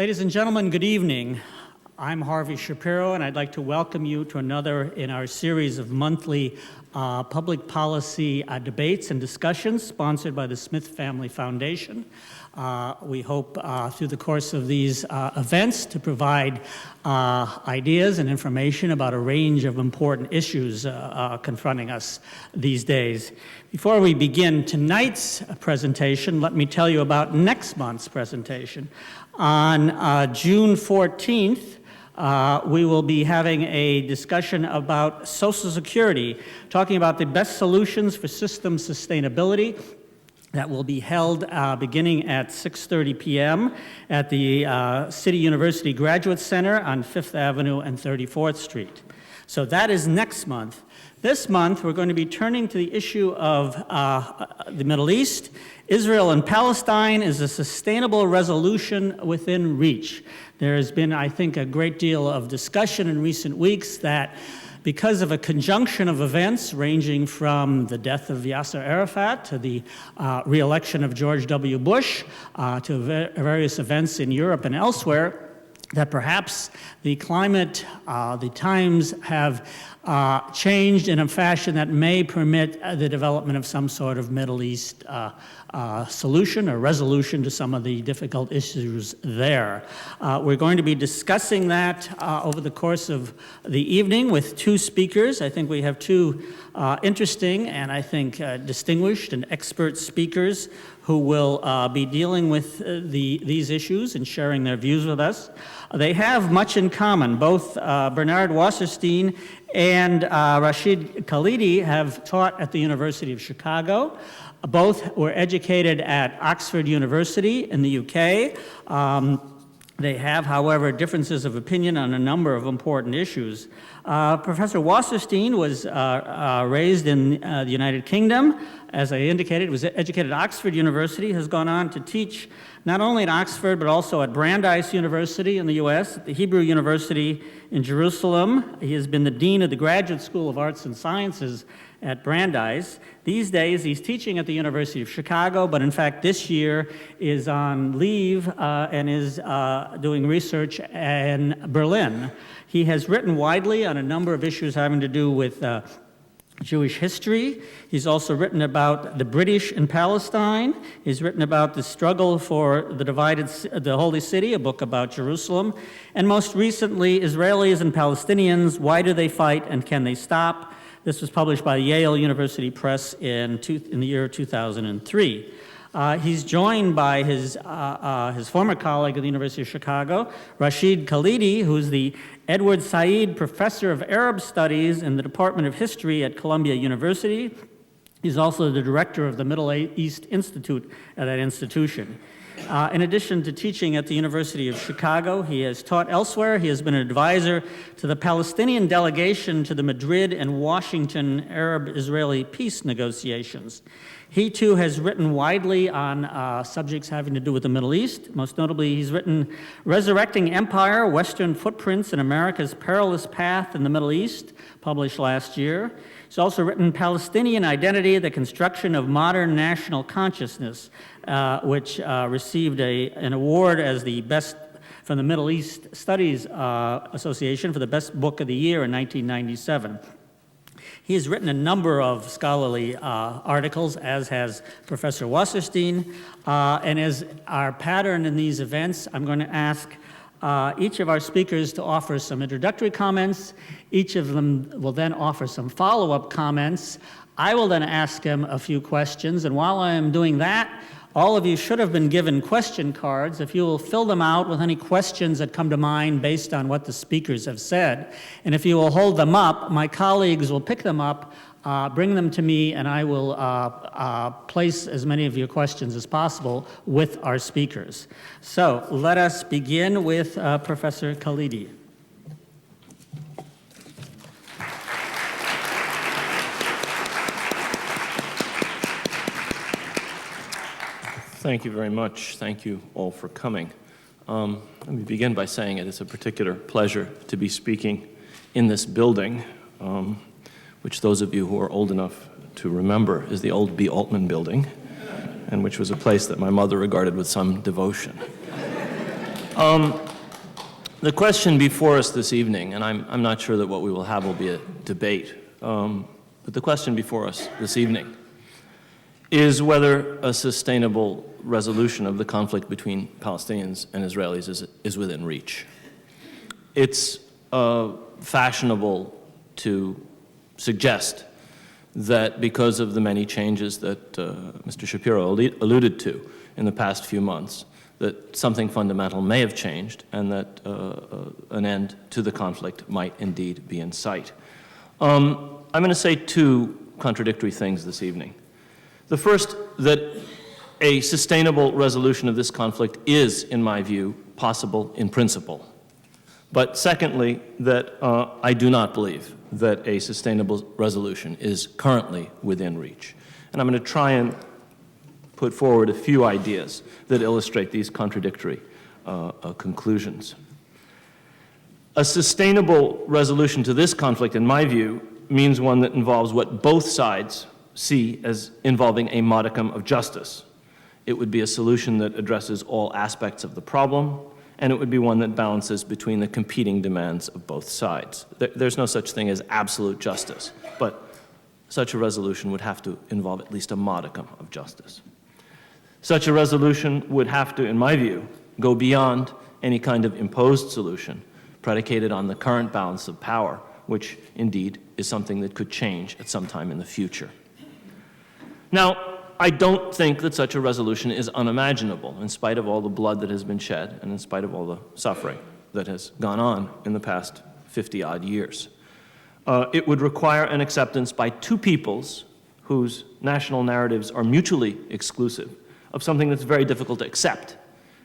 Ladies and gentlemen, good evening. I'm Harvey Shapiro, and I'd like to welcome you to another in our series of monthly public policy debates and discussions sponsored by the Smith Family Foundation. We hope through the course of these events to provide ideas and information about a range of important issues confronting us these days. Before we begin tonight's presentation, let me tell you about next month's presentation. On June 14th, we will be having a discussion about Social Security, talking about the best solutions for system sustainability. That will be held beginning at 6:30 p.m. at the City University Graduate Center on 5th Avenue and 34th Street. So that is next month. This month, we're going to be turning to the issue of the Middle East. Israel and Palestine is a sustainable resolution within Reach. There has been, I think, a great deal of discussion in recent weeks that because of a conjunction of events ranging from the death of Yasser Arafat to the re-election of George W. Bush to various events in Europe and elsewhere, that perhaps the climate, the times have changed in a fashion that may permit the development of some sort of Middle East solution or resolution to some of the difficult issues there. We're going to be discussing that over the course of the evening with two speakers. I think we have two interesting and I think distinguished and expert speakers who will be dealing with these issues and sharing their views with us. They have much in common. Both Bernard Wasserstein and Rashid Khalidi have taught at the University of Chicago. Both were educated at Oxford University in the UK. They have, however, differences of opinion on a number of important issues. Professor Wasserstein was raised in the United Kingdom. As I indicated, was educated at Oxford University, has gone on to teach not only at Oxford, but also at Brandeis University in the US, at the Hebrew University in Jerusalem. He has been the Dean of the Graduate School of Arts and Sciences at Brandeis. These days, he's teaching at the University of Chicago, but in fact, this year is on leave and is doing research in Berlin. He has written widely on a number of issues having to do with Jewish history. He's also written about the British in Palestine. He's written about the struggle for the Holy City, a book about Jerusalem. And most recently, Israelis and Palestinians, Why Do They Fight and Can They Stop? This was published by Yale University Press in the year 2003. He's joined by his former colleague at the University of Chicago, Rashid Khalidi, who's the Edward Said Professor of Arab Studies in the Department of History at Columbia University. He's also the director of the Middle East Institute at that institution. In addition to teaching at the University of Chicago, he has taught elsewhere. He has been an advisor to the Palestinian delegation to the Madrid and Washington Arab-Israeli peace negotiations. He, too, has written widely on subjects having to do with the Middle East. Most notably, he's written Resurrecting Empire, Western Footprints in America's Perilous Path in the Middle East, published last year. He's also written Palestinian Identity, the Construction of Modern National Consciousness, which received an award as the best from the Middle East Studies Association for the best book of the year in 1997. He has written a number of scholarly articles, as has Professor Wasserstein. And as our pattern in these events, I'm going to ask each of our speakers to offer some introductory comments. Each of them will then offer some follow-up comments. I will then ask him a few questions, and while I am doing that, all of you should have been given question cards. If you will fill them out with any questions that come to mind based on what the speakers have said, and if you will hold them up, my colleagues will pick them up, bring them to me, and I will place as many of your questions as possible with our speakers. So let us begin with Professor Khalidi. Thank you very much. Thank you all for coming. Let me begin by saying it is a particular pleasure to be speaking in this building, which those of you who are old enough to remember is the old B. Altman building, and which was a place that my mother regarded with some devotion. The question before us this evening, and I'm not sure that what we will have will be a debate, but the question before us this evening is whether a sustainable resolution of the conflict between Palestinians and Israelis is within reach. It's fashionable to suggest that because of the many changes that Mr. Shapiro alluded to in the past few months, that something fundamental may have changed and that an end to the conflict might indeed be in sight. I'm going to say two contradictory things this evening. The first, that a sustainable resolution of this conflict is, in my view, possible in principle. But secondly, that I do not believe that a sustainable resolution is currently within reach. And I'm going to try and put forward a few ideas that illustrate these contradictory conclusions. A sustainable resolution to this conflict, in my view, means one that involves what both sides see as involving a modicum of justice. It would be a solution that addresses all aspects of the problem, and it would be one that balances between the competing demands of both sides. There's no such thing as absolute justice, but such a resolution would have to involve at least a modicum of justice. Such a resolution would have to, in my view, go beyond any kind of imposed solution predicated on the current balance of power, which indeed is something that could change at some time in the future. Now, I don't think that such a resolution is unimaginable, in spite of all the blood that has been shed and in spite of all the suffering that has gone on in the past 50-odd years. It would require an acceptance by two peoples whose national narratives are mutually exclusive of something that's very difficult to accept,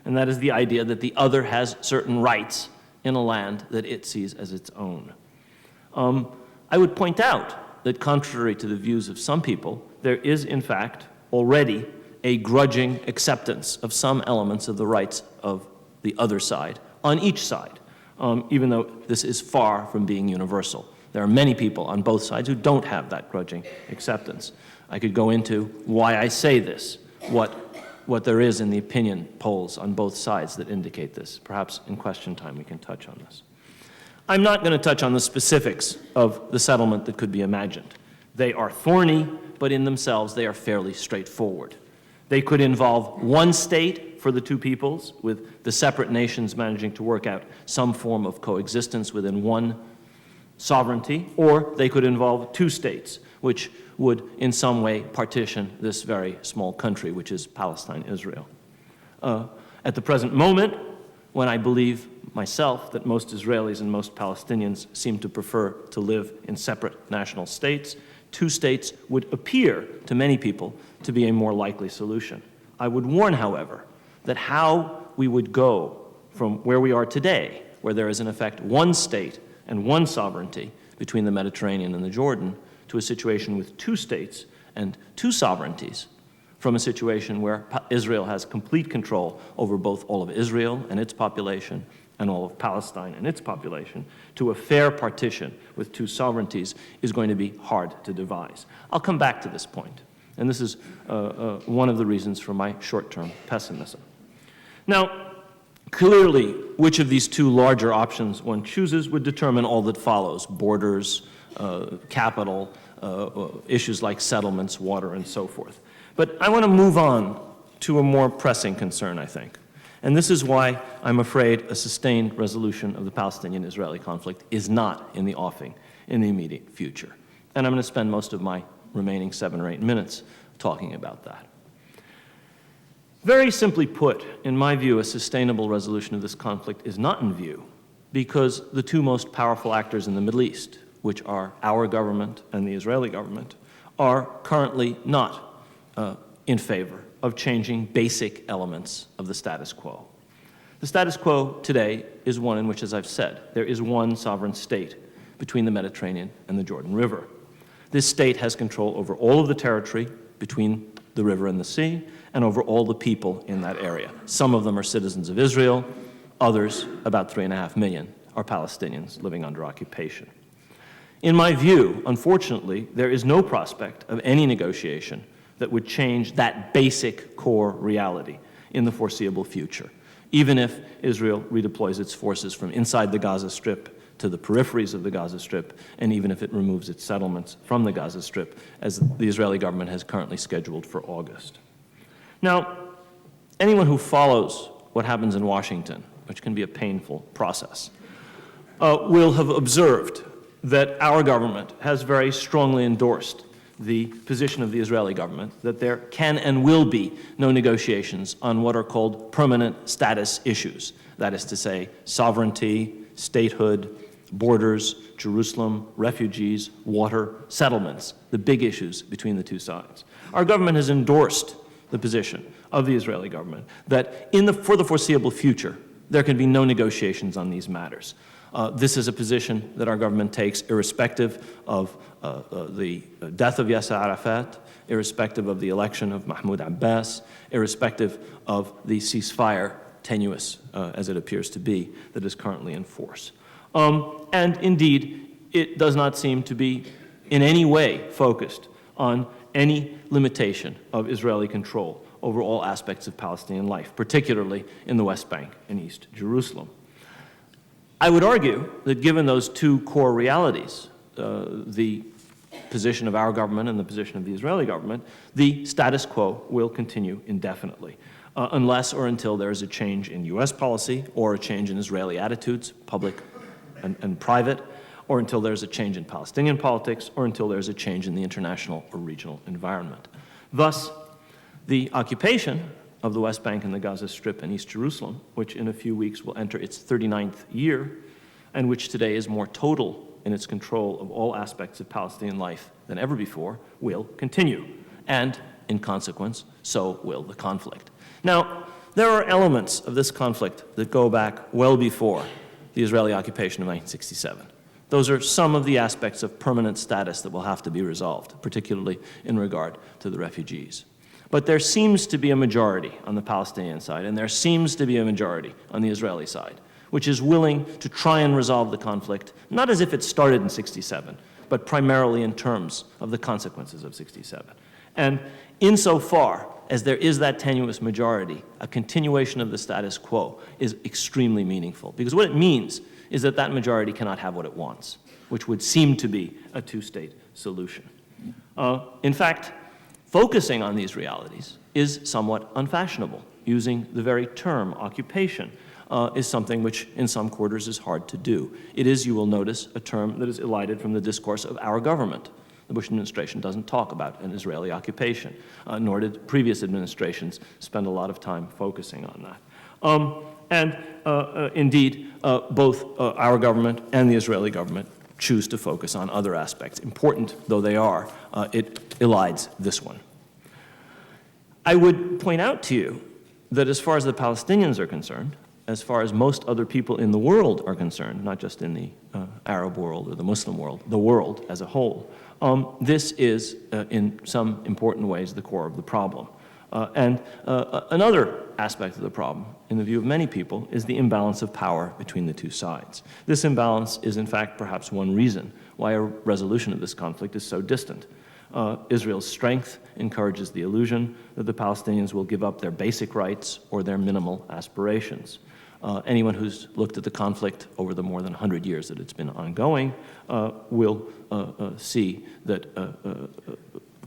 and that is the idea that the other has certain rights in a land that it sees as its own. I would point out that contrary to the views of some people, there is, in fact, already a grudging acceptance of some elements of the rights of the other side on each side, even though this is far from being universal. There are many people on both sides who don't have that grudging acceptance. I could go into why I say this, what there is in the opinion polls on both sides that indicate this. Perhaps in question time we can touch on this. I'm not going to touch on the specifics of the settlement that could be imagined. They are thorny, but in themselves they are fairly straightforward. They could involve one state for the two peoples, with the separate nations managing to work out some form of coexistence within one sovereignty, or they could involve two states, which would in some way partition this very small country, which is Palestine, Israel. At the present moment, when I believe myself that most Israelis and most Palestinians seem to prefer to live in separate national states, two states would appear to many people to be a more likely solution. I would warn, however, that how we would go from where we are today, where there is in effect one state and one sovereignty between the Mediterranean and the Jordan, to a situation with two states and two sovereignties, from a situation where Israel has complete control over both all of Israel and its population and all of Palestine and its population, to a fair partition with two sovereignties is going to be hard to devise. I'll come back to this point, and this is one of the reasons for my short-term pessimism. Now, clearly, which of these two larger options one chooses would determine all that follows: borders, capital, issues like settlements, water, and so forth. But I want to move on to a more pressing concern, I think. And this is why I'm afraid a sustained resolution of the Palestinian-Israeli conflict is not in the offing in the immediate future. And I'm going to spend most of my remaining 7 or 8 minutes talking about that. Very simply put, in my view, a sustainable resolution of this conflict is not in view because the two most powerful actors in the Middle East, which are our government and the Israeli government, are currently not in favor of changing basic elements of the status quo. The status quo today is one in which, as I've said, there is one sovereign state between the Mediterranean and the Jordan River. This state has control over all of the territory between the river and the sea, and over all the people in that area. Some of them are citizens of Israel, others, about 3.5 million, are Palestinians living under occupation. In my view, unfortunately, there is no prospect of any negotiation that would change that basic core reality in the foreseeable future. even if Israel redeploys its forces from inside the Gaza Strip to the peripheries of the Gaza Strip, and even if it removes its settlements from the Gaza Strip, as the Israeli government has currently scheduled for August. Now, anyone who follows what happens in Washington, which can be a painful process, will have observed that our government has very strongly endorsed the position of the Israeli government that there can and will be no negotiations on what are called permanent status issues. That is to say, sovereignty, statehood, borders, Jerusalem, refugees, water, settlements, the big issues between the two sides. Our government has endorsed the position of the Israeli government that for the foreseeable future, there can be no negotiations on these matters. This is a position that our government takes irrespective of the death of Yasser Arafat, irrespective of the election of Mahmoud Abbas, irrespective of the ceasefire, tenuous as it appears to be, that is currently in force. And indeed, it does not seem to be in any way focused on any limitation of Israeli control over all aspects of Palestinian life, particularly in the West Bank and East Jerusalem. I would argue that given those two core realities, the position of our government and the position of the Israeli government, the status quo will continue indefinitely, unless or until there is a change in U.S. policy or a change in Israeli attitudes, public and private, or until there's a change in Palestinian politics, or until there's a change in the international or regional environment. Thus, the occupation of the West Bank and the Gaza Strip and East Jerusalem, which in a few weeks will enter its 39th year, and which today is more total in its control of all aspects of Palestinian life than ever before, will continue. And, in consequence, so will the conflict. Now, there are elements of this conflict that go back well before the Israeli occupation of 1967. Those are some of the aspects of permanent status that will have to be resolved, particularly in regard to the refugees. But there seems to be a majority on the Palestinian side, and there seems to be a majority on the Israeli side, which is willing to try and resolve the conflict, not as if it started in 67, but primarily in terms of the consequences of 67. And insofar as there is that tenuous majority, a continuation of the status quo is extremely meaningful, because what it means is that that majority cannot have what it wants, which would seem to be a two-state solution. In fact, focusing on these realities is somewhat unfashionable. Using the very term occupation is something which in some quarters is hard to do. It is, you will notice, a term that is elided from the discourse of our government. The Bush administration doesn't talk about an Israeli occupation, nor did previous administrations spend a lot of time focusing on that. Indeed, both our government and the Israeli government choose to focus on other aspects. Important though they are, it elides this one. I would point out to you that as far as the Palestinians are concerned, as far as most other people in the world are concerned, not just in the Arab world or the Muslim world, the world as a whole, this is, in some important ways, the core of the problem. Another aspect of the problem, in the view of many people, is the imbalance of power between the two sides. This imbalance is, in fact, perhaps one reason why a resolution of this conflict is so distant. Israel's strength encourages the illusion that the Palestinians will give up their basic rights or their minimal aspirations. Anyone who's looked at the conflict over the more than 100 years that it's been ongoing will see that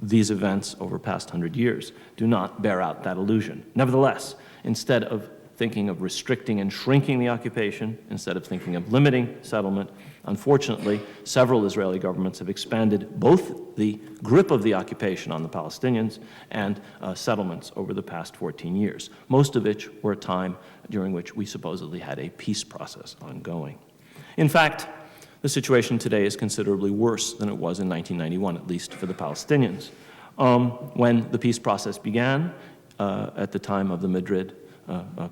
these events over past 100 years do not bear out that illusion. Nevertheless, instead of thinking of restricting and shrinking the occupation, instead of thinking of limiting settlement, unfortunately, several Israeli governments have expanded both the grip of the occupation on the Palestinians and settlements over the past 14 years, most of which were a time during which we supposedly had a peace process ongoing. In fact, the situation today is considerably worse than it was in 1991, at least for the Palestinians. When the peace process began, at the time of the Madrid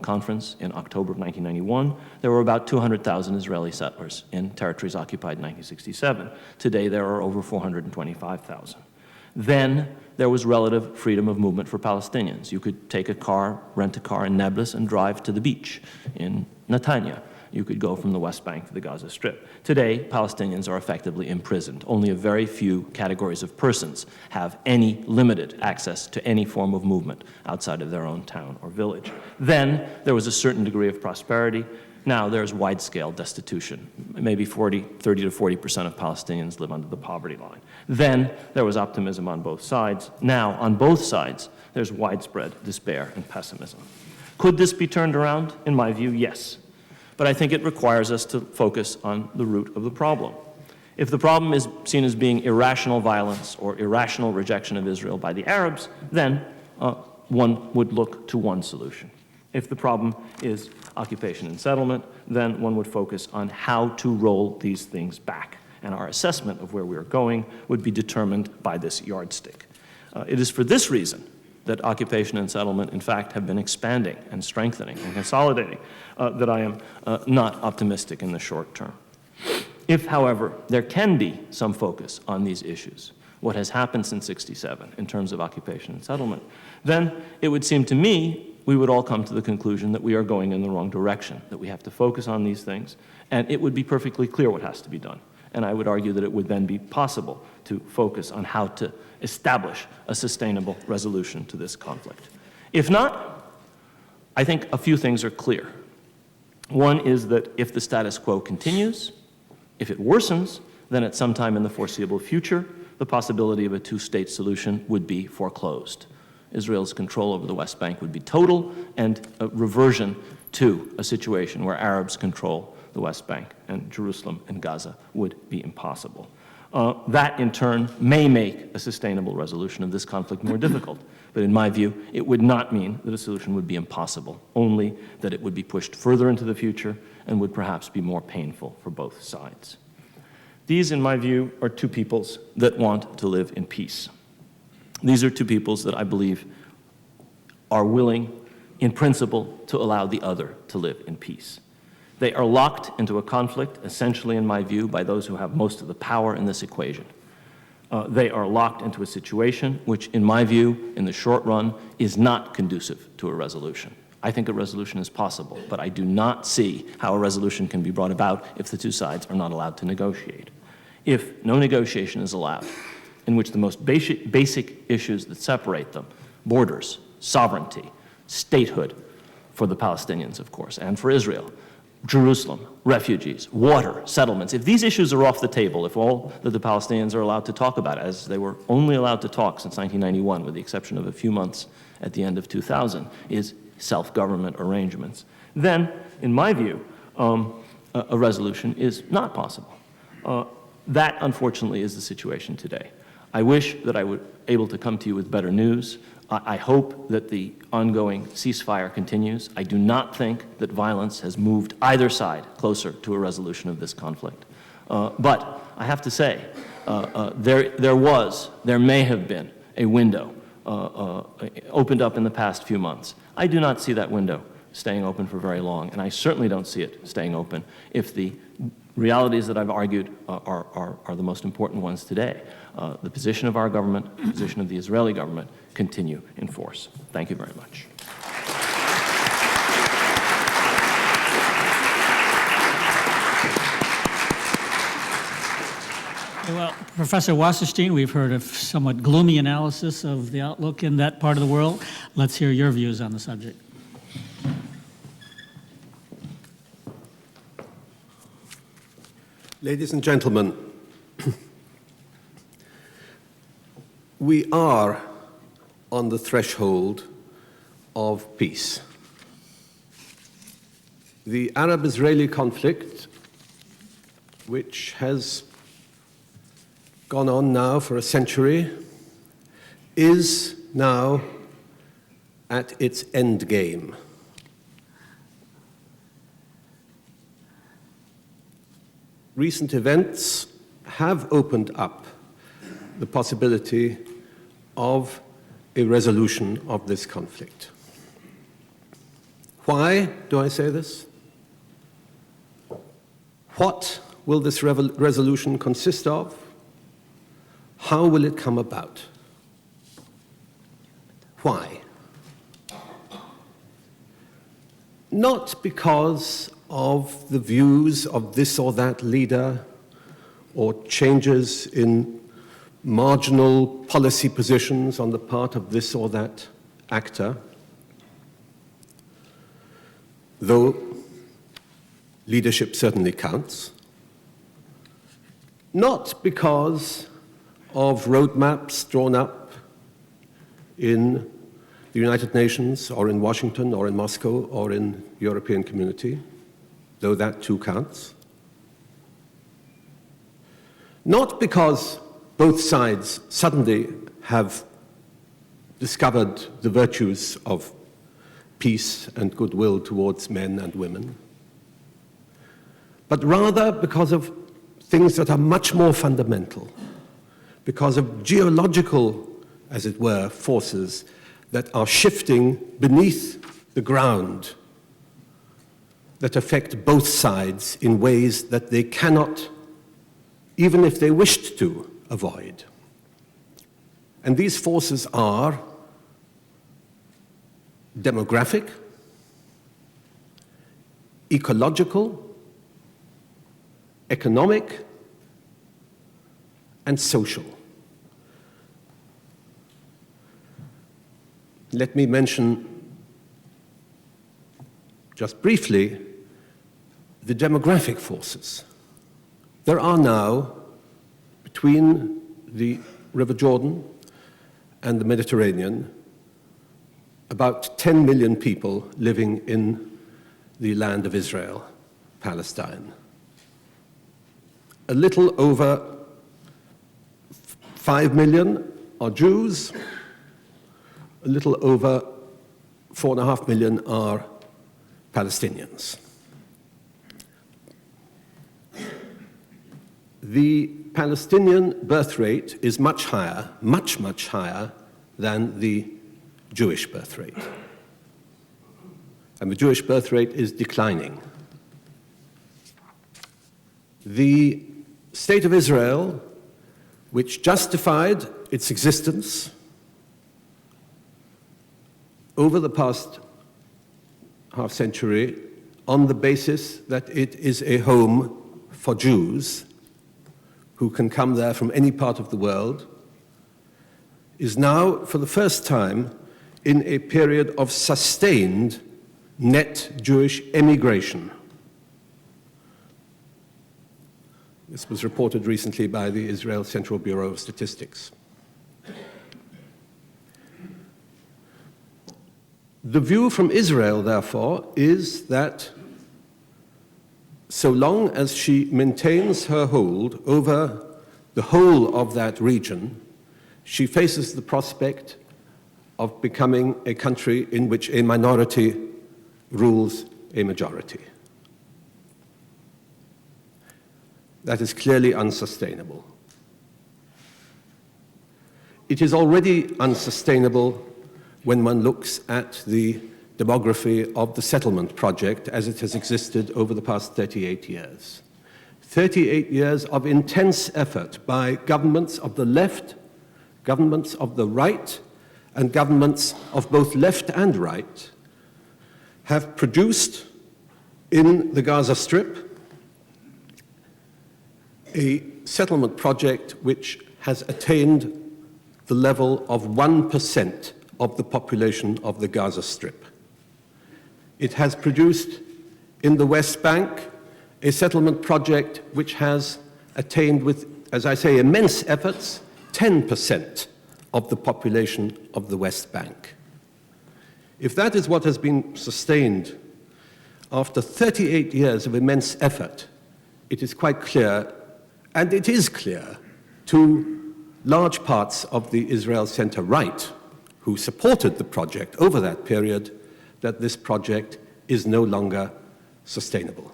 conference in October of 1991, there were about 200,000 Israeli settlers in territories occupied in 1967. Today, there are over 425,000. Then, there was relative freedom of movement for Palestinians. You could take a car, rent a car in Nablus and drive to the beach in Netanya. you could go from the West Bank to the Gaza Strip. Today, Palestinians are effectively imprisoned. Only a very few categories of persons have any limited access to any form of movement outside of their own town or village. Then there was a certain degree of prosperity. Now there's wide-scale destitution. Maybe 30 to 40% of Palestinians live under the poverty line. Then there was optimism on both sides. Now, on both sides, there's widespread despair and pessimism. Could this be turned around? In my view, yes. But I think it requires us to focus on the root of the problem. If the problem is seen as being irrational violence or irrational rejection of Israel by the Arabs, then one would look to one solution. If the problem is occupation and settlement, then one would focus on how to roll these things back. And our assessment of where we are going would be determined by this yardstick. It is for this reason that occupation and settlement, in fact, have been expanding and strengthening and consolidating, that I am not optimistic in the short term. If, however, there can be some focus on these issues, what has happened since '67 in terms of occupation and settlement, then it would seem to me we would all come to the conclusion that we are going in the wrong direction, that we have to focus on these things, and it would be perfectly clear what has to be done. And I would argue that it would then be possible to focus on how to establish a sustainable resolution to this conflict. If not, I think a few things are clear. One is that if the status quo continues, if it worsens, then at some time in the foreseeable future, the possibility of a two-state solution would be foreclosed. Israel's control over the West Bank would be total, and a reversion to a situation where Arabs control the West Bank and Jerusalem and Gaza would be impossible. That, in turn, may make a sustainable resolution of this conflict more difficult. But in my view, it would not mean that a solution would be impossible, only that it would be pushed further into the future and would perhaps be more painful for both sides. These, in my view, are two peoples that want to live in peace. These are two peoples that I believe are willing, in principle, to allow the other to live in peace. They are locked into a conflict, essentially, in my view, by those who have most of the power in this equation. They are locked into a situation which, in my view, in the short run, is not conducive to a resolution. I think a resolution is possible, but I do not see how a resolution can be brought about if the two sides are not allowed to negotiate. If no negotiation is allowed, in which the most basic issues that separate them, borders, sovereignty, statehood, for the Palestinians, of course, and for Israel, Jerusalem, refugees, water, settlements. If these issues are off the table, if all that the Palestinians are allowed to talk about, as they were only allowed to talk since 1991, with the exception of a few months at the end of 2000, is self-government arrangements, then, in my view, a resolution is not possible. That, unfortunately, is the situation today. I wish that I were able to come to you with better news. I hope that the ongoing ceasefire continues. I do not think that violence has moved either side closer to a resolution of this conflict. But I have to say, there may have been a window opened up in the past few months. I do not see that window staying open for very long, and I certainly don't see it staying open if the realities that I've argued are the most important ones today. The position of our government, the position of the Israeli government continue in force. Thank you very much. Well, Professor Wasserstein, we've heard a somewhat gloomy analysis of the outlook in that part of the world. Let's hear your views on the subject. Ladies and gentlemen, we are on the threshold of peace. The Arab-Israeli conflict, which has gone on now for a century, is now at its end game. Recent events have opened up the possibility of a resolution of this conflict. Why do I say this? What will this resolution consist of? How will it come about? Why? Not because of the views of this or that leader or changes in marginal policy positions on the part of this or that actor, though leadership certainly counts, not because of roadmaps drawn up in the United Nations or in Washington or in Moscow or in European community, though that too counts. Not because both sides suddenly have discovered the virtues of peace and goodwill towards men and women, but rather because of things that are much more fundamental, because of geological, as it were, forces that are shifting beneath the ground that affect both sides in ways that they cannot, even if they wished to, avoid. And these forces are demographic, ecological, economic, and social. Let me mention just briefly the demographic forces. There are now, between the River Jordan and the Mediterranean, about 10 million people living in the land of Israel, Palestine. A little over 5 million are Jews, a little over 4.5 million are Palestinians. The Palestinian birth rate is much higher, much, much higher than the Jewish birth rate. And the Jewish birth rate is declining. The State of Israel, which justified its existence over the past half century on the basis that it is a home for Jews who can come there from any part of the world, is now, for the first time, in a period of sustained net Jewish emigration. This was reported recently by the Israel Central Bureau of Statistics. The view from Israel, therefore, is that so long as she maintains her hold over the whole of that region, she faces the prospect of becoming a country in which a minority rules a majority. That is clearly unsustainable. It is already unsustainable when one looks at the demography of the settlement project as it has existed over the past 38 years. 38 years of intense effort by governments of the left, governments of the right, and governments of both left and right have produced in the Gaza Strip a settlement project which has attained the level of 1% of the population of the Gaza Strip. It has produced in the West Bank a settlement project which has attained with, as I say, immense efforts, 10% of the population of the West Bank. If that is what has been sustained after 38 years of immense effort, it is quite clear, and it is clear to large parts of the Israel Center Right, who supported the project over that period, that this project is no longer sustainable.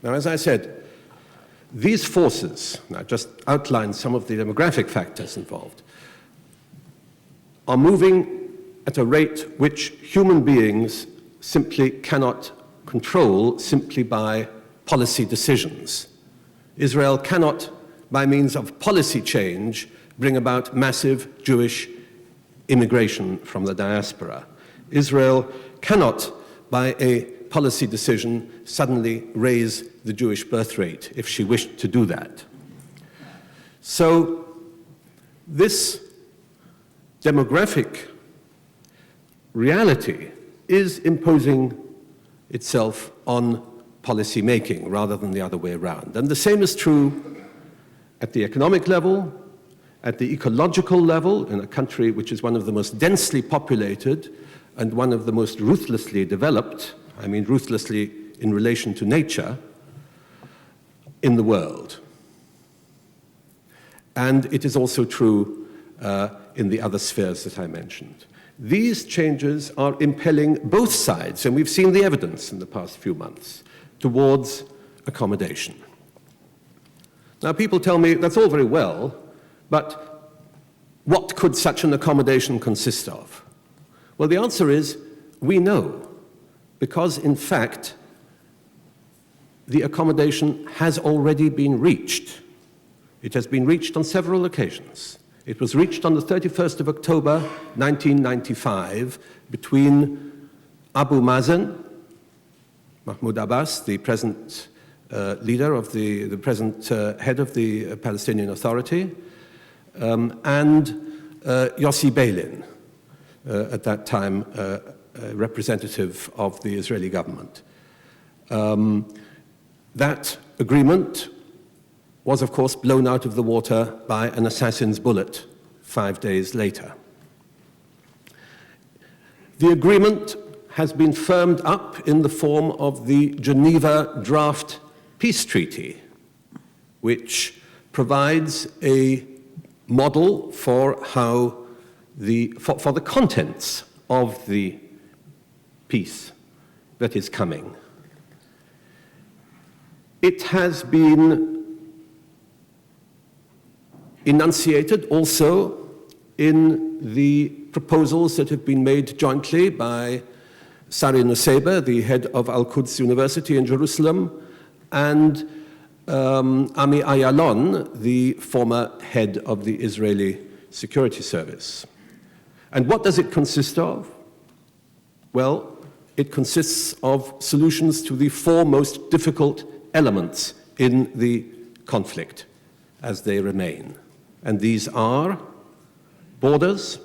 Now, as I said, these forces, and I just outlined some of the demographic factors involved, are moving at a rate which human beings simply cannot control simply by policy decisions. Israel cannot, by means of policy change, bring about massive Jewish immigration from the diaspora. Israel cannot, by a policy decision, suddenly raise the Jewish birth rate if she wished to do that. So this demographic reality is imposing itself on policy making rather than the other way around. And the same is true at the economic level, at the ecological level, in a country which is one of the most densely populated and one of the most ruthlessly developed, I mean ruthlessly in relation to nature, in the world. And it is also true in the other spheres that I mentioned. These changes are impelling both sides, and we've seen the evidence in the past few months, towards accommodation. Now, people tell me that's all very well, but what could such an accommodation consist of? Well, the answer is we know, because in fact, the accommodation has already been reached. It has been reached on several occasions. It was reached on the 31st of October, 1995, between Abu Mazen, Mahmoud Abbas, the present leader of the present head of the Palestinian Authority, and Yossi Beilin, at that time representative of the Israeli government. That agreement was, of course, blown out of the water by an assassin's bullet 5 days later. The agreement has been firmed up in the form of the Geneva Draft Peace Treaty, which provides a model for how for the contents of the peace that is coming. It has been enunciated also in the proposals that have been made jointly by Sari Nusseibeh, the head of Al-Quds University in Jerusalem, and Ami Ayalon, the former head of the Israeli Security Service. And what does it consist of? Well, it consists of solutions to the four most difficult elements in the conflict as they remain. And these are borders,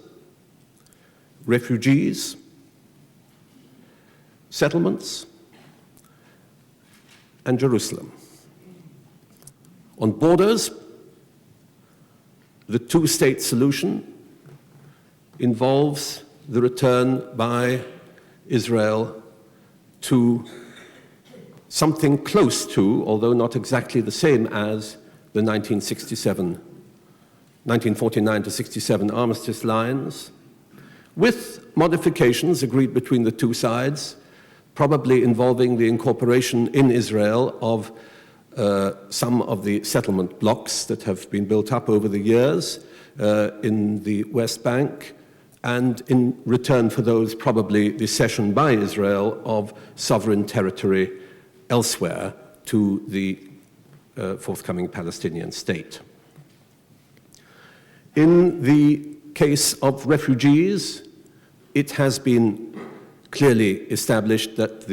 refugees, settlements, and Jerusalem. On borders, the two-state solution involves the return by Israel to something close to, although not exactly the same as, the 1949 to 67 armistice lines, with modifications agreed between the two sides, probably involving the incorporation in Israel of some of the settlement blocks that have been built up over the years in the West Bank, and in return for those, probably the cession by Israel of sovereign territory elsewhere to the forthcoming Palestinian state. In the case of refugees, it has been clearly established that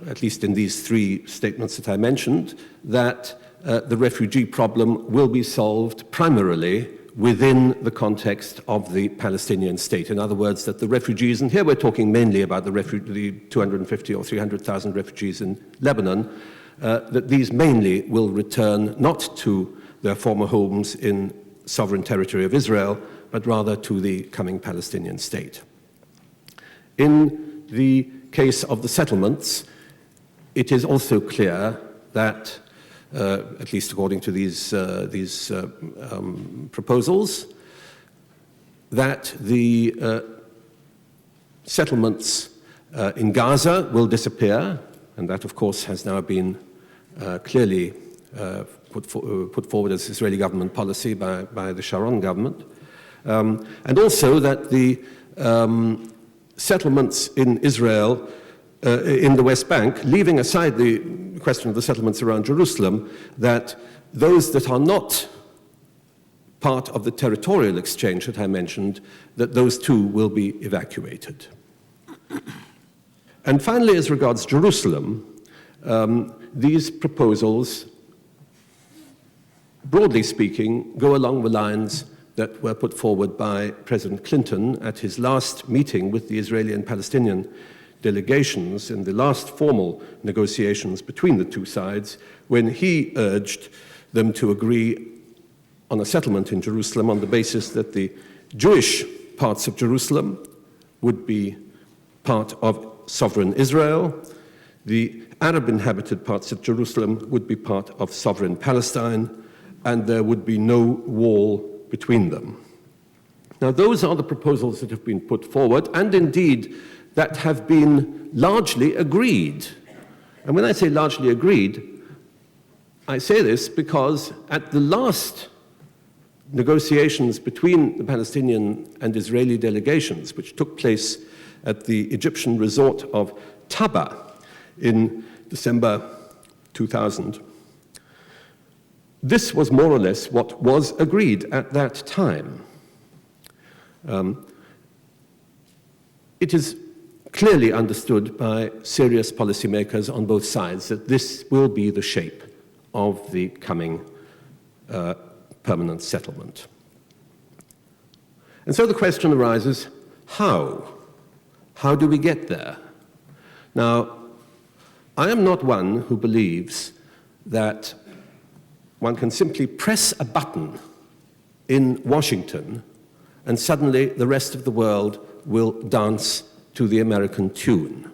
at least in these three statements that I mentioned, that the refugee problem will be solved primarily within the context of the Palestinian state. In other words, that the refugees, and here we're talking mainly about the 250 or 300,000 refugees in Lebanon, that these mainly will return not to their former homes in sovereign territory of Israel, but rather to the coming Palestinian state. In the case of the settlements, it is also clear that, at least according to these proposals, that the settlements in Gaza will disappear, and that, of course, has now been clearly put forward as Israeli government policy by the Sharon government, and also that the settlements in Israel, in the West Bank, leaving aside the question of the settlements around Jerusalem, that those that are not part of the territorial exchange that I mentioned, that those too will be evacuated. And finally, as regards Jerusalem, these proposals, broadly speaking, go along the lines that were put forward by President Clinton at his last meeting with the Israeli and Palestinian delegations in the last formal negotiations between the two sides, when he urged them to agree on a settlement in Jerusalem on the basis that the Jewish parts of Jerusalem would be part of sovereign Israel, the Arab-inhabited parts of Jerusalem would be part of sovereign Palestine, and there would be no wall between them. Now, those are the proposals that have been put forward, and indeed that have been largely agreed. And when I say largely agreed, I say this because at the last negotiations between the Palestinian and Israeli delegations, which took place at the Egyptian resort of Taba in December 2000, this was more or less what was agreed at that time. It is clearly understood by serious policymakers on both sides that this will be the shape of the coming permanent settlement. And so the question arises, how? How do we get there? Now, I am not one who believes that one can simply press a button in Washington and suddenly the rest of the world will dance to the American tune.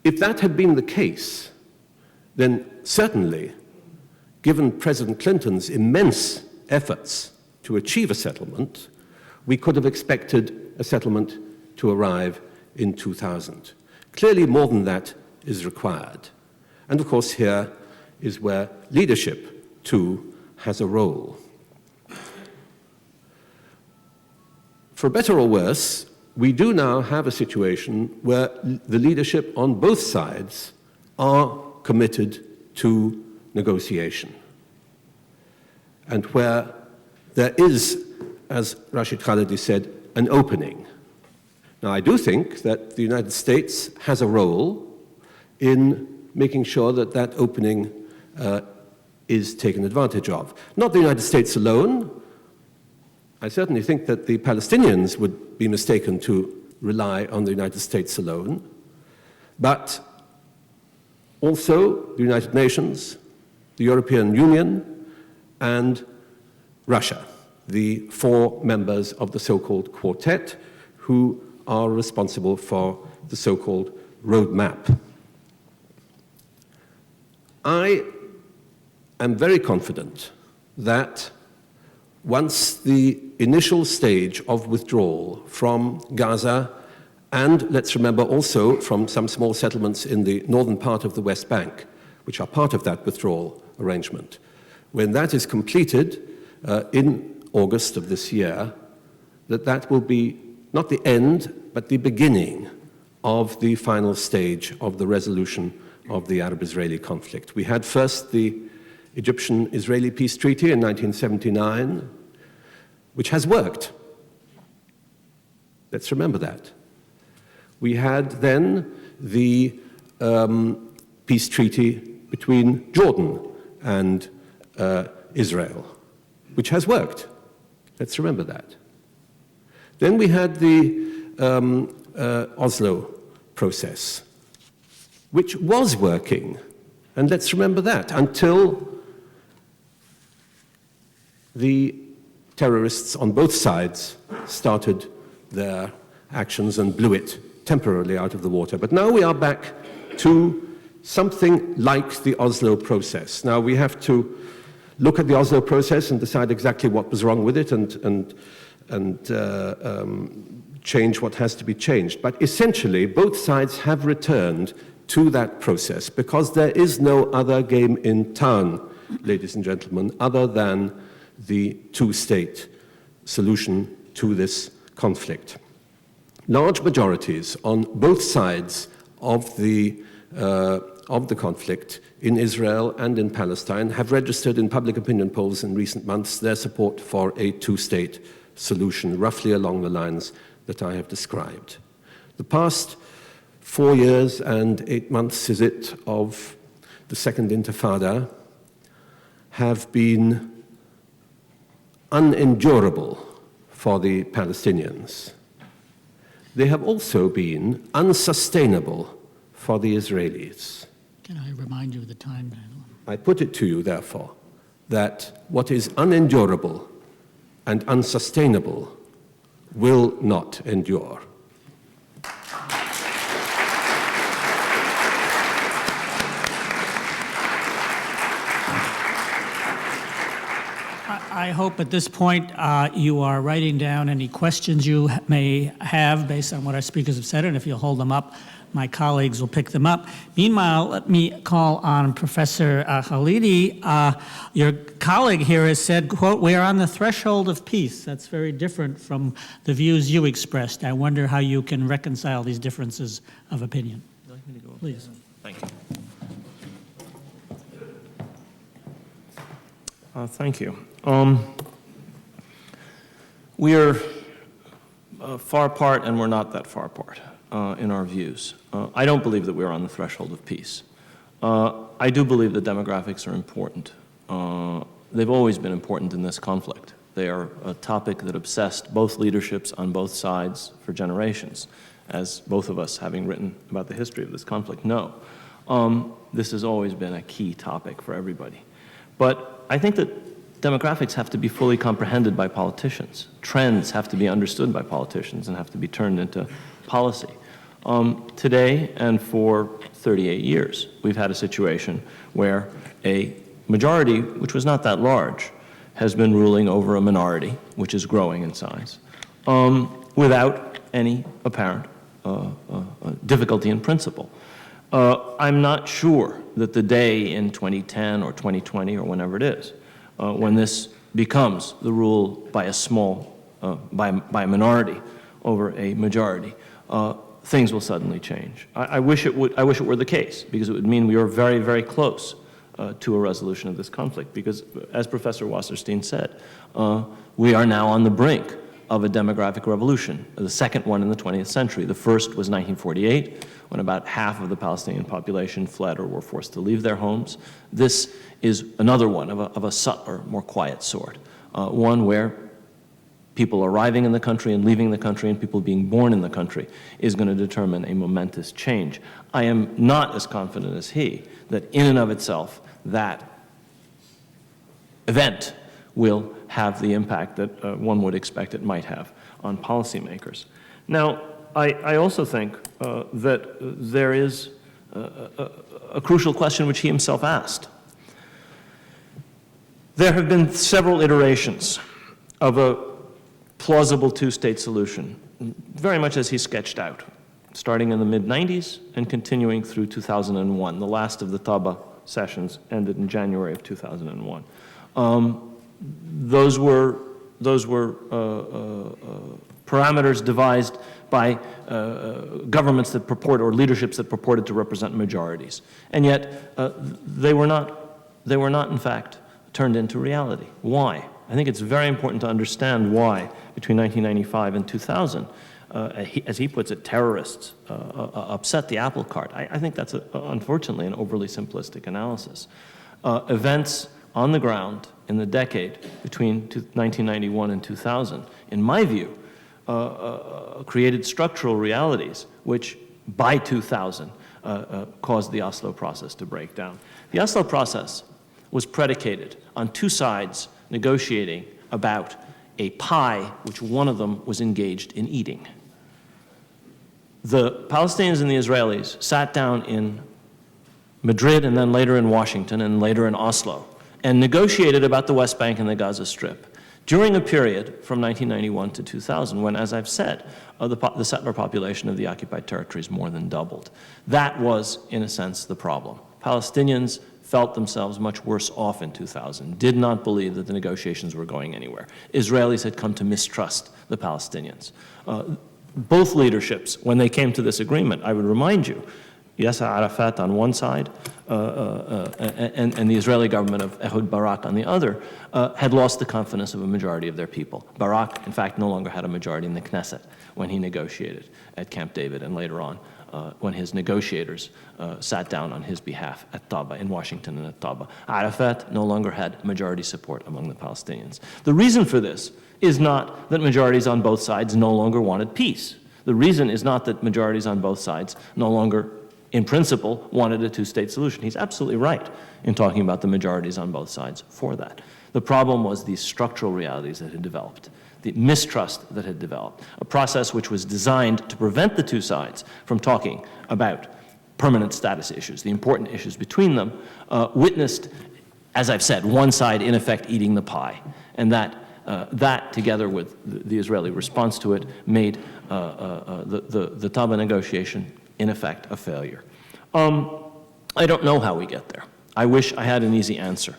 If that had been the case, then certainly, given President Clinton's immense efforts to achieve a settlement, we could have expected a settlement to arrive in 2000. Clearly, more than that is required. And of course, here is where leadership, too, has a role. For better or worse, we do now have a situation where the leadership on both sides are committed to negotiation, and where there is, as Rashid Khalidi said, an opening. Now, I do think that the United States has a role in making sure that that opening is taken advantage of. Not the United States alone. I certainly think that the Palestinians would be mistaken to rely on the United States alone, but also the United Nations, the European Union, and Russia, the four members of the so-called quartet who are responsible for the so-called roadmap. I am very confident that once the initial stage of withdrawal from Gaza, and let's remember also from some small settlements in the northern part of the West Bank, which are part of that withdrawal arrangement, when that is completed in August of this year, that will be not the end, but the beginning of the final stage of the resolution of the Arab-Israeli conflict. We had first the Egyptian-Israeli peace treaty in 1979, which has worked. Let's remember that. We had then the peace treaty between Jordan and Israel, which has worked. Let's remember that. Then we had the Oslo process, which was working, and let's remember that, until the terrorists on both sides started their actions and blew it temporarily out of the water. But now we are back to something like the Oslo process. Now we have to look at the Oslo process and decide exactly what was wrong with it and change what has to be changed. But essentially, both sides have returned to that process because there is no other game in town, ladies and gentlemen, other than the two-state solution to this conflict. Large majorities on both sides of the conflict in Israel and in Palestine have registered in public opinion polls in recent months their support for a two-state solution, roughly along the lines that I have described. The past 4 years and 8 months, is it, of the Second Intifada have been unendurable for the Palestinians. They have also been unsustainable for the Israelis. Can I remind you of the time? I put it to you, therefore, that what is unendurable and unsustainable will not endure. I hope at this point you are writing down any questions you may have based on what our speakers have said, and if you'll hold them up, my colleagues will pick them up. Meanwhile, let me call on Professor Khalidi. Your colleague here has said, quote, "We are on the threshold of peace." That's very different from the views you expressed. I wonder how you can reconcile these differences of opinion. Would you like me to go? Please. Thank you. Thank you. We are far apart, and we're not that far apart in our views. I don't believe that we're on the threshold of peace. I do believe that demographics are important. They've always been important in this conflict. They are a topic that obsessed both leaderships on both sides for generations, as both of us, having written about the history of this conflict, know. This has always been a key topic for everybody. But I think that demographics have to be fully comprehended by politicians. Trends have to be understood by politicians and have to be turned into policy. Today and for 38 years, we've had a situation where a majority, which was not that large, has been ruling over a minority, which is growing in size, without any apparent difficulty in principle. I'm not sure that the day in 2010 or 2020 or whenever it is, when this becomes the rule by a small, by a minority over a majority, things will suddenly change. I wish it were the case, because it would mean we are very, very close to a resolution of this conflict. Because, as Professor Wasserstein said, we are now on the brink of a demographic revolution, the second one in the 20th century. The first was 1948, when about half of the Palestinian population fled or were forced to leave their homes. This is another one of a subtler, more quiet sort, one where people arriving in the country and leaving the country and people being born in the country is going to determine a momentous change. I am not as confident as he that in and of itself that event will have the impact that one would expect it might have on policymakers. Now, I also think that there is a crucial question which he himself asked. There have been several iterations of a plausible two-state solution, very much as he sketched out, starting in the mid-90s and continuing through 2001. The last of the Taba sessions ended in January of 2001. Those were parameters devised by governments that purport, or leaderships that purported to represent majorities, and yet they were not in fact turned into reality. Why? I think it's very important to understand why between 1995 and 2000, as he puts it, terrorists upset the apple cart. I think that's unfortunately an overly simplistic analysis. Events on the ground in the decade between 1991 and 2000, in my view, created structural realities which, by 2000, caused the Oslo process to break down. The Oslo process was predicated on two sides negotiating about a pie which one of them was engaged in eating. The Palestinians and the Israelis sat down in Madrid and then later in Washington and later in Oslo and negotiated about the West Bank and the Gaza Strip during a period from 1991 to 2000 when, as I've said, the settler population of the occupied territories more than doubled. That was, in a sense, the problem. Palestinians felt themselves much worse off in 2000, did not believe that the negotiations were going anywhere. Israelis had come to mistrust the Palestinians. Both leaderships, when they came to this agreement, I would remind you, Yasser Arafat on one side and the Israeli government of Ehud Barak on the other, had lost the confidence of a majority of their people. Barak, in fact, no longer had a majority in the Knesset when he negotiated at Camp David and later on when his negotiators sat down on his behalf at Taba, in Washington and at Taba. Arafat no longer had majority support among the Palestinians. The reason for this is not that majorities on both sides no longer wanted peace. The reason is not that majorities on both sides no longer, in principle, wanted a two-state solution. He's absolutely right in talking about the majorities on both sides for that. The problem was the structural realities that had developed, the mistrust that had developed, a process which was designed to prevent the two sides from talking about permanent status issues, the important issues between them, witnessed, as I've said, one side in effect eating the pie, and that together with the Israeli response to it made the Taba negotiation in effect a failure. I don't know how we get there. I wish I had an easy answer.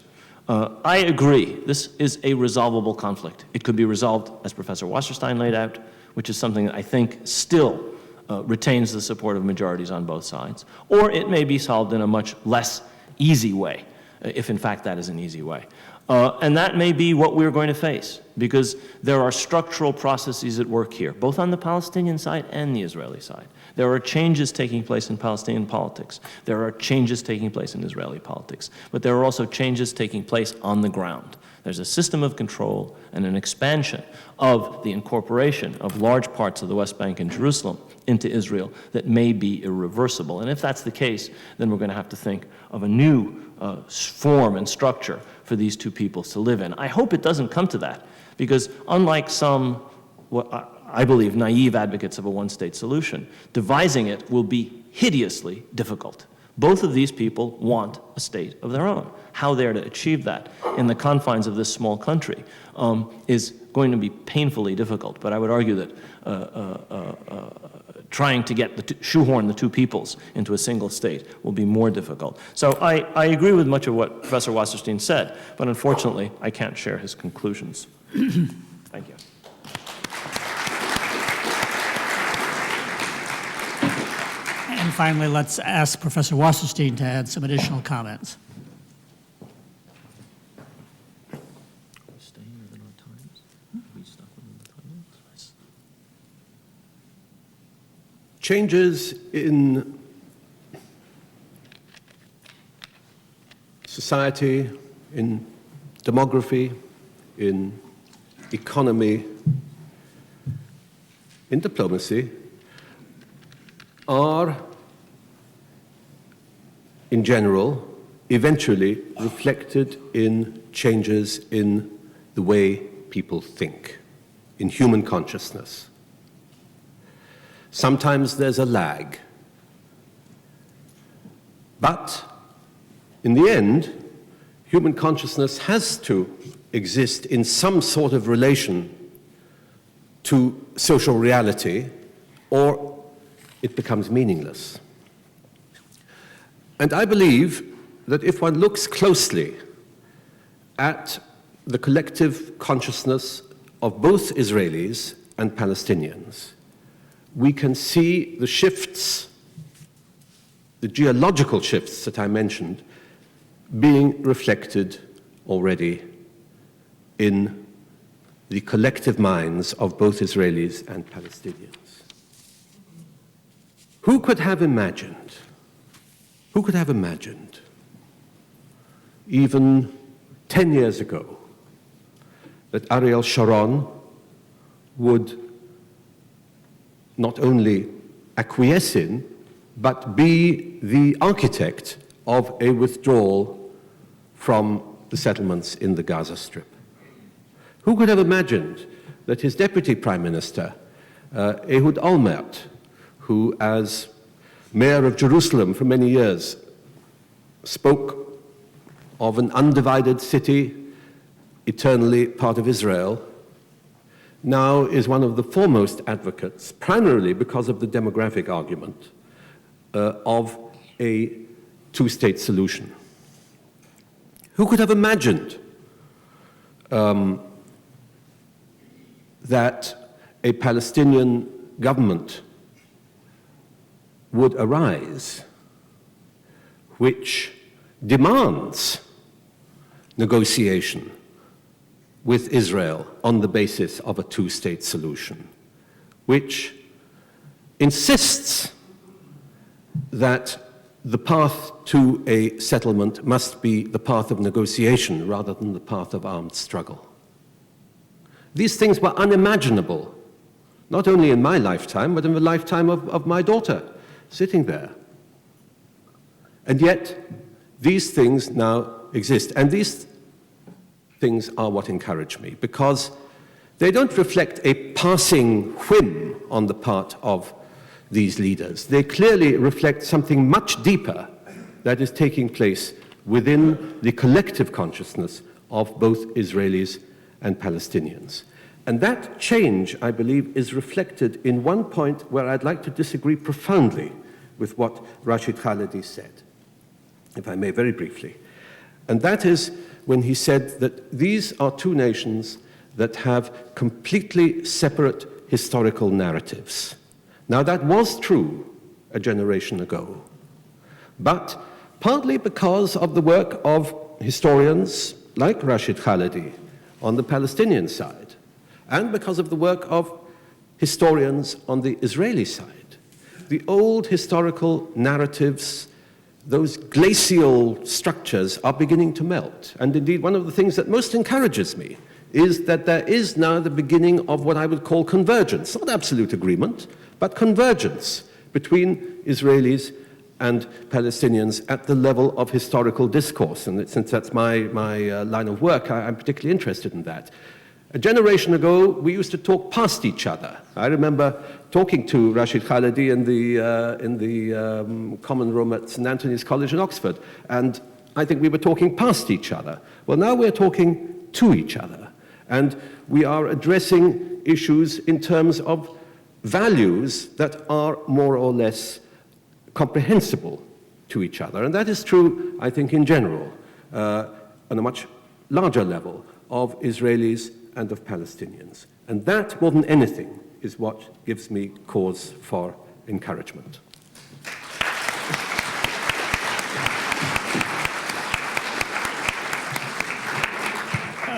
I agree, this is a resolvable conflict. It could be resolved, as Professor Wasserstein laid out, which is something that I think still retains the support of majorities on both sides, or it may be solved in a much less easy way, if in fact that is an easy way. And that may be what we're going to face, because there are structural processes at work here, both on the Palestinian side and the Israeli side. There are changes taking place in Palestinian politics. There are changes taking place in Israeli politics. But there are also changes taking place on the ground. There's a system of control and an expansion of the incorporation of large parts of the West Bank and Jerusalem into Israel that may be irreversible. And if that's the case, then we're going to have to think of a new form and structure for these two peoples to live in. I hope it doesn't come to that, because unlike some, what I believe, naive advocates of a one-state solution, devising it will be hideously difficult. Both of these people want a state of their own. How they're to achieve that in the confines of this small country is going to be painfully difficult. But I would argue that trying to shoehorn the two peoples into a single state will be more difficult. So I agree with much of what Professor Wasserstein said, but unfortunately, I can't share his conclusions. Thank you. And finally, let's ask Professor Wasserstein to add some additional comments. Changes in society, in demography, in economy, in diplomacy are, in general, eventually reflected in changes in the way people think, in human consciousness. Sometimes there's a lag. But in the end, human consciousness has to exist in some sort of relation to social reality, or it becomes meaningless. And I believe that if one looks closely at the collective consciousness of both Israelis and Palestinians, we can see the shifts, the geological shifts that I mentioned, being reflected already in the collective minds of both Israelis and Palestinians. Who could have imagined, even 10 years ago, that Ariel Sharon would not only acquiesce in, but be the architect of a withdrawal from the settlements in the Gaza Strip? Who could have imagined that his deputy prime minister, Ehud Olmert, who as mayor of Jerusalem for many years spoke of an undivided city, eternally part of Israel, now is one of the foremost advocates, primarily because of the demographic argument, of a two-state solution? Who could have imagined that a Palestinian government would arise which demands negotiation with Israel on the basis of a two-state solution, which insists that the path to a settlement must be the path of negotiation rather than the path of armed struggle. These things were unimaginable, not only in my lifetime, but in the lifetime of my daughter sitting there. And yet, these things now exist. And these things are what encourage me, because they don't reflect a passing whim on the part of these leaders. They clearly reflect something much deeper that is taking place within the collective consciousness of both Israelis and Palestinians. And that change, I believe, is reflected in one point where I'd like to disagree profoundly with what Rashid Khalidi said, if I may, very briefly. And that is when he said that these are two nations that have completely separate historical narratives. Now, that was true a generation ago, but partly because of the work of historians like Rashid Khalidi on the Palestinian side, and because of the work of historians on the Israeli side, the old historical narratives, those glacial structures, are beginning to melt. And indeed, one of the things that most encourages me is that there is now the beginning of what I would call convergence, not absolute agreement, but convergence between Israelis and Palestinians at the level of historical discourse. And since that's my line of work, I'm particularly interested in that. A generation ago, we used to talk past each other. I remember talking to Rashid Khalidi in the common room at St. Antony's College in Oxford, and I think we were talking past each other. Well, now we're talking to each other, and we are addressing issues in terms of values that are more or less comprehensible to each other. And that is true, I think, in general, on a much larger level, of Israelis and of Palestinians. And that, more than anything, is what gives me cause for encouragement.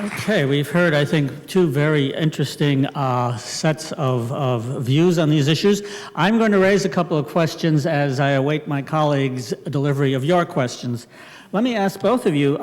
Okay, we've heard, I think, two very interesting sets of views on these issues. I'm going to raise a couple of questions as I await my colleagues' delivery of your questions. Let me ask both of you,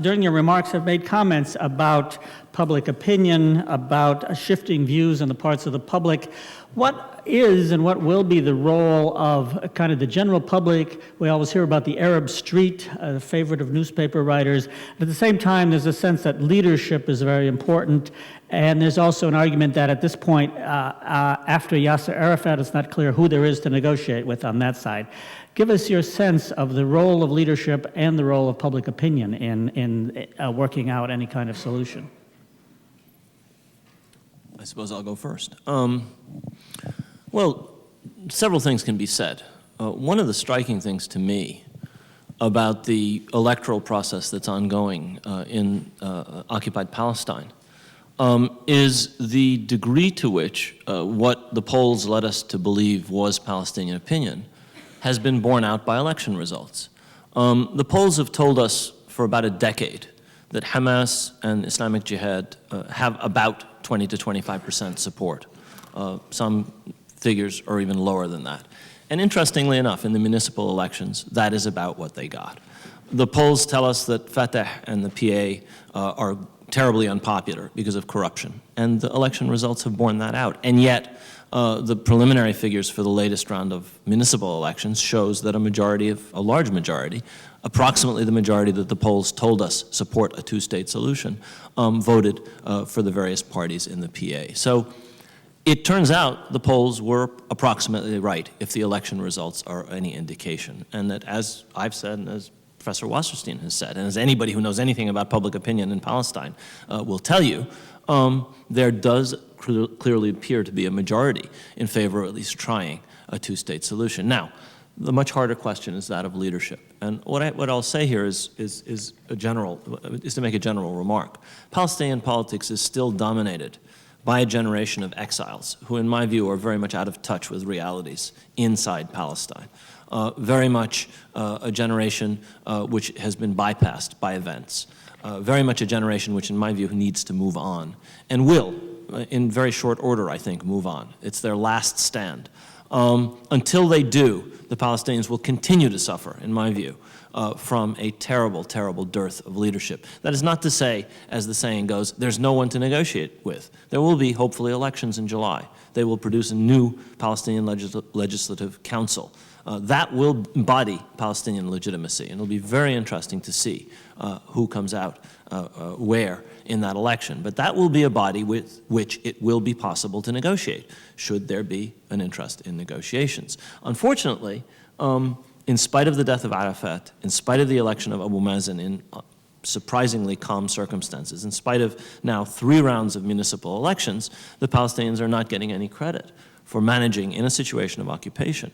during your remarks, have made comments about public opinion, about shifting views on the parts of the public. What is and what will be the role of kind of the general public? We always hear about the Arab street, a favorite of newspaper writers. At the same time, there's a sense that leadership is very important. And there's also an argument that at this point, after Yasser Arafat, it's not clear who there is to negotiate with on that side. Give us your sense of the role of leadership and the role of public opinion in working out any kind of solution. I suppose I'll go first. Well, several things can be said. One of the striking things to me about the electoral process that's ongoing in occupied Palestine is the degree to which what the polls led us to believe was Palestinian opinion has been borne out by election results. The polls have told us for about a decade that Hamas and Islamic Jihad have about 20 to 25% support. Some figures are even lower than that. And interestingly enough, in the municipal elections, that is about what they got. The polls tell us that Fatah and the PA are terribly unpopular because of corruption, and the election results have borne that out. And yet, the preliminary figures for the latest round of municipal elections shows that a large majority, approximately the majority that the polls told us support a two-state solution, voted for the various parties in the PA. So it turns out the polls were approximately right if the election results are any indication. And that, as I've said and as Professor Wasserstein has said, and as anybody who knows anything about public opinion in Palestine will tell you, there does clearly appear to be a majority in favor of at least trying a two-state solution. Now, the much harder question is that of leadership. And what I'll say here is to make a general remark. Palestinian politics is still dominated by a generation of exiles who, in my view, are very much out of touch with realities inside Palestine. Very much a generation which has been bypassed by events. Very much a generation which, in my view, needs to move on and will, in very short order, I think, move on. It's their last stand. Until they do, the Palestinians will continue to suffer, in my view, from a terrible, terrible dearth of leadership. That is not to say, as the saying goes, there's no one to negotiate with. There will be, hopefully, elections in July. They will produce a new Palestinian Legislative Council. That will embody Palestinian legitimacy, and it'll be very interesting to see who comes out where in that election. But that will be a body with which it will be possible to negotiate, should there be an interest in negotiations. Unfortunately, in spite of the death of Arafat, in spite of the election of Abu Mazen in surprisingly calm circumstances, in spite of now 3 rounds of municipal elections, the Palestinians are not getting any credit for managing, in a situation of occupation,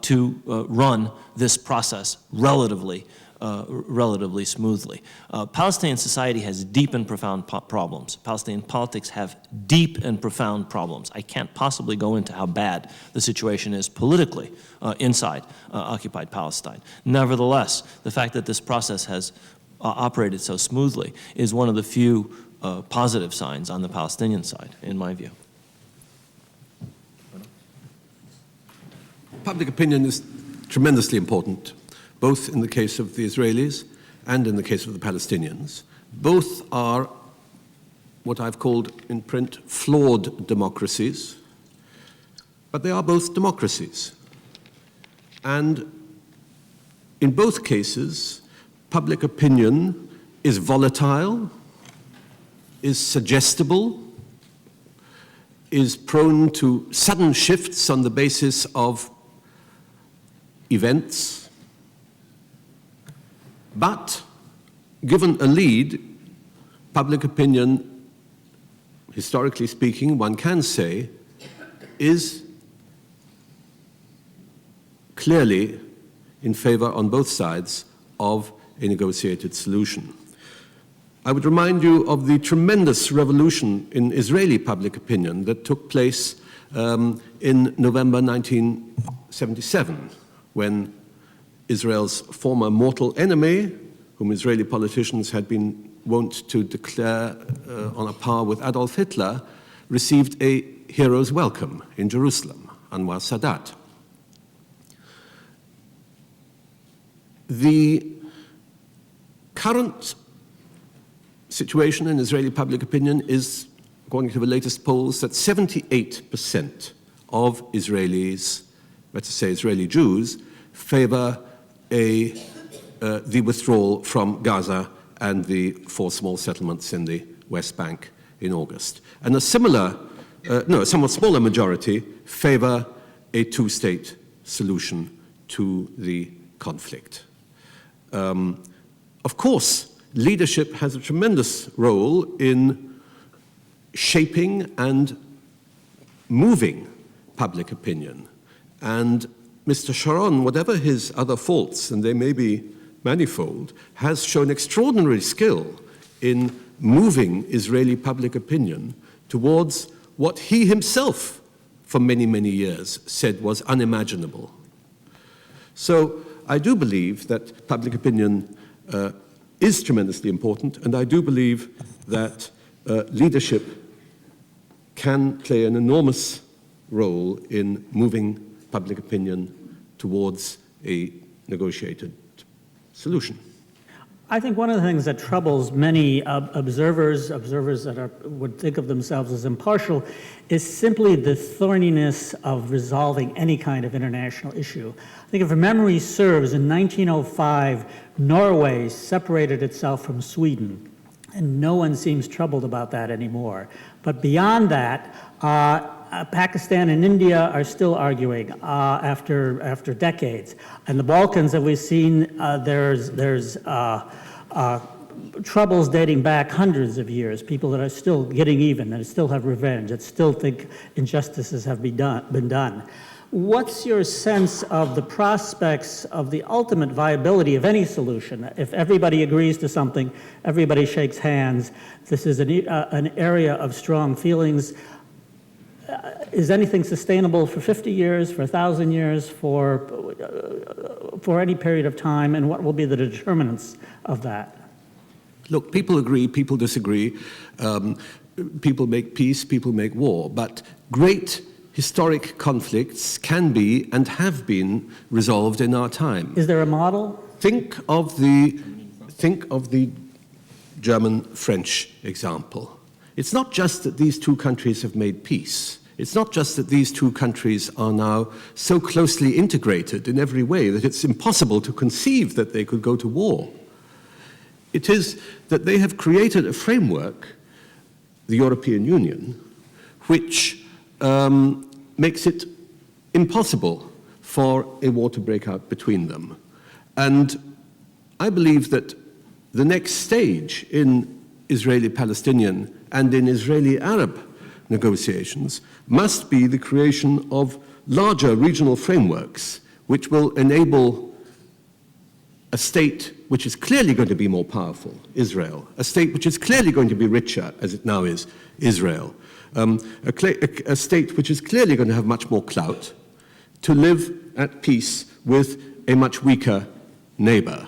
to run this process relatively smoothly. Palestinian society has deep and profound problems. Palestinian politics have deep and profound problems. I can't possibly go into how bad the situation is politically inside occupied Palestine. Nevertheless, the fact that this process has operated so smoothly is one of the few positive signs on the Palestinian side, in my view. Public opinion is tremendously important, both in the case of the Israelis and in the case of the Palestinians. Both are what I've called in print flawed democracies, but they are both democracies. And in both cases, public opinion is volatile, is suggestible, is prone to sudden shifts on the basis of events. But given a lead, public opinion, historically speaking, one can say, is clearly in favor on both sides of a negotiated solution. I would remind you of the tremendous revolution in Israeli public opinion that took place in November 1977, when Israel's former mortal enemy, whom Israeli politicians had been wont to declare on a par with Adolf Hitler, received a hero's welcome in Jerusalem, Anwar Sadat. The current situation in Israeli public opinion is, according to the latest polls, that 78% of Israelis, let's say Israeli Jews, favor the withdrawal from Gaza and the 4 small settlements in the West Bank in August. And a somewhat smaller majority favor a 2-state solution to the conflict. Of course, leadership has a tremendous role in shaping and moving public opinion. And Mr. Sharon, whatever his other faults, and they may be manifold, has shown extraordinary skill in moving Israeli public opinion towards what he himself, for many, many years, said was unimaginable. So I do believe that public opinion is tremendously important, and I do believe that leadership can play an enormous role in moving public opinion towards a negotiated solution. I think one of the things that troubles many observers that would think of themselves as impartial, is simply the thorniness of resolving any kind of international issue. I think if memory serves, in 1905, Norway separated itself from Sweden, and no one seems troubled about that anymore. But beyond that, Pakistan and India are still arguing after decades. And the Balkans that we've seen, there's troubles dating back hundreds of years, people that are still getting even, that still have revenge, that still think injustices have been done. What's your sense of the prospects of the ultimate viability of any solution? If everybody agrees to something, everybody shakes hands, this is an area of strong feelings. Is anything sustainable for 50 years, for 1,000 years, for any period of time, and what will be the determinants of that? Look, people agree, people disagree. People make peace, people make war. But great historic conflicts can be and have been resolved in our time. Is there a model? Think of the German-French example. It's not just that these two countries have made peace. It's not just that these two countries are now so closely integrated in every way that it's impossible to conceive that they could go to war. It is that they have created a framework, the European Union, which makes it impossible for a war to break out between them. And I believe that the next stage in Israeli-Palestinian and in Israeli-Arab negotiations must be the creation of larger regional frameworks which will enable a state which is clearly going to be more powerful, Israel, a state which is clearly going to be richer, as it now is, Israel, a state which is clearly going to have much more clout, to live at peace with a much weaker neighbor.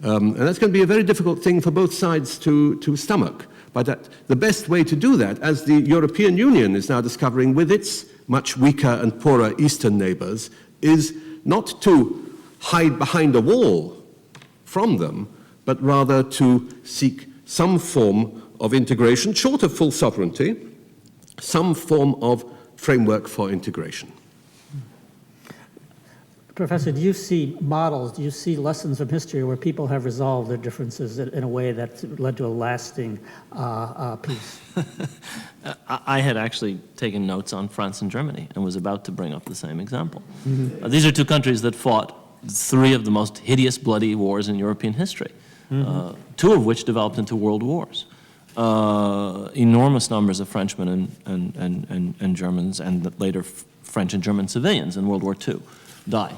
And that's going to be a very difficult thing for both sides to stomach. But the best way to do that, as the European Union is now discovering with its much weaker and poorer eastern neighbors, is not to hide behind a wall from them, but rather to seek some form of integration, short of full sovereignty, some form of framework for integration. Professor, do you see models, do you see lessons from history where people have resolved their differences in a way that's led to a lasting peace? I had actually taken notes on France and Germany and was about to bring up the same example. Mm-hmm. These are two countries that fought three of the most hideous, bloody wars in European history, mm-hmm. Two of which developed into world wars. Enormous numbers of Frenchmen and Germans, and later French and German civilians in World War II died.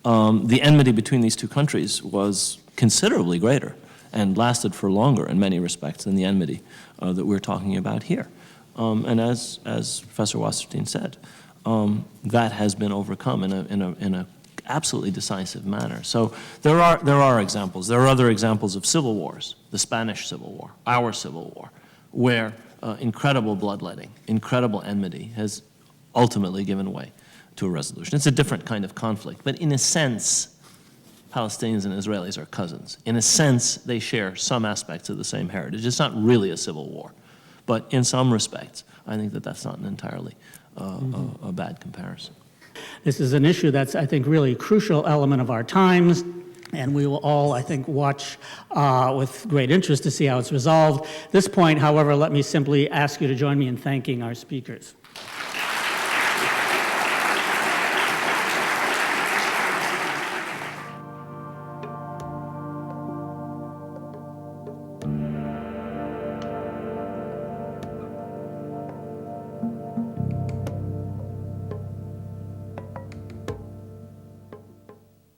The enmity between these two countries was considerably greater and lasted for longer in many respects than the enmity that we're talking about here. And as Professor Wasserstein said, that has been overcome in a absolutely decisive manner. So there are examples. There are other examples of civil wars, the Spanish Civil War, our Civil War, where incredible bloodletting, incredible enmity has ultimately given way to a resolution. It's a different kind of conflict, but in a sense, Palestinians and Israelis are cousins. In a sense, they share some aspects of the same heritage. It's not really a civil war, but in some respects, I think that that's not an entirely a bad comparison. This is an issue that's, I think, really a crucial element of our times, and we will all, I think, watch with great interest to see how it's resolved. At this point, however, let me simply ask you to join me in thanking our speakers.